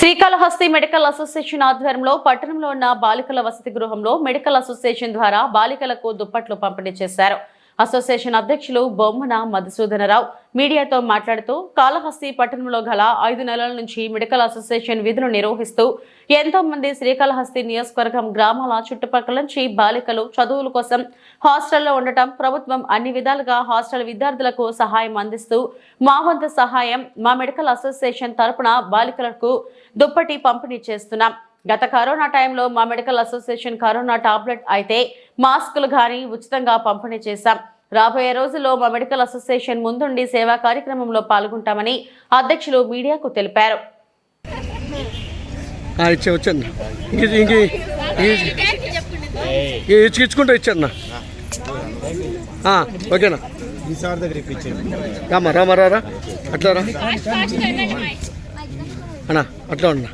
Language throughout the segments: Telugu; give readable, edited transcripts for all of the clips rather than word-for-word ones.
శ్రీకాళహస్తి మెడికల్ అసోసియేషన్ ఆధ్వర్యంలో పట్టణంలో ఉన్న బాలికల వసతి గృహంలో మెడికల్ అసోసియేషన్ ద్వారా బాలికలకు దుప్పట్లు పంపిణీ చేశారు. అసోసియేషన్ అధ్యక్షులు బొమ్మన మధుసూదనరావు మీడియాతో మాట్లాడుతూ కాళహస్తి పట్టణంలో గల 5 నెలల నుంచి మెడికల్ అసోసియేషన్ విధులు నిర్వహిస్తూ ఎంతో మంది శ్రీకాళహస్తి నియోజకవర్గం గ్రామాల చుట్టుపక్కల నుంచి బాలికలు చదువుల కోసం హాస్టల్లో ఉండటం, ప్రభుత్వం అన్ని విధాలుగా హాస్టల్ విద్యార్థులకు సహాయం అందిస్తూ మా వంతు సహాయం మా మెడికల్ అసోసియేషన్ తరపున బాలికలకు దుప్పటి పంపిణీ చేస్తున్నాం. గత కరోనా టైంలో మా మెడికల్ అసోసియేషన్ కరోనా టాబ్లెట్ అయితే మాస్కులు గాని ఉచితంగా పంపిణీ చేశాం. రాబోయే రోజుల్లో మా మెడికల్ అసోసియేషన్ ముందుండి సేవా కార్యక్రమంలో పాల్గొంటామని అధ్యక్షులు మీడియాకు తెలిపారు. అట్లా ఉన్నా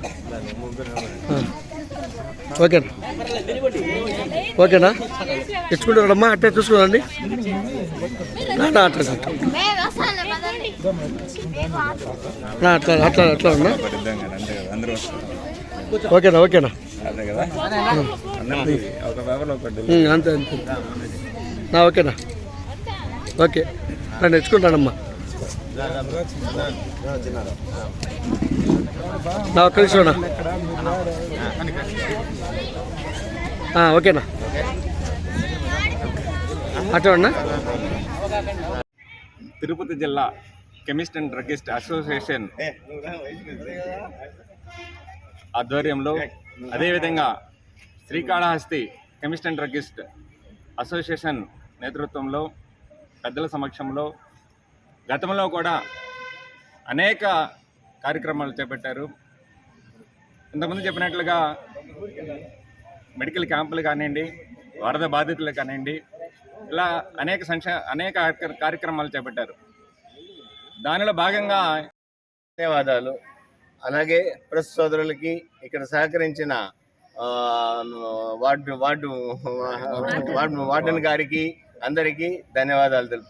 ఓకేనా ఓకేనా తెచ్చుకుంటారమ్మా, అట్లా చూసుకోండి. అట్లా అట్లా అట్లా అట్లా అట్లా ఉన్నా ఓకేనా ఓకేనా అంతే అంతే ఓకేనా ఓకే నేను తెచ్చుకుంటానమ్మా. నా ఒక్క నిమిషం ఓకేనా అట్లా ఉన్నా. తిరుపతి జిల్లా కెమిస్ట్ అండ్ డ్రగ్గిస్ట్ అసోసియేషన్ ఆధ్వర్యంలో, అదేవిధంగా Srikalahasti chemist and druggist association నేతృత్వంలో, పెద్దల సమక్షంలో గతంలో కూడా అనేక కార్యక్రమాలు చేపట్టారు. ఇంతకుముందు చెప్పినట్లుగా మెడికల్ క్యాంపులు కానివ్వండి, వరద బాధితులు కానివ్వండి, ఇలా అనేక కార్యక్రమాలు చేపట్టారు. దానిలో భాగంగా ధన్యవాదాలు. అలాగే ప్రెస్ సోదరులకి, ఇక్కడ సహకరించిన వార్డెన్ గారికి అందరికీ ధన్యవాదాలు తెలుపు.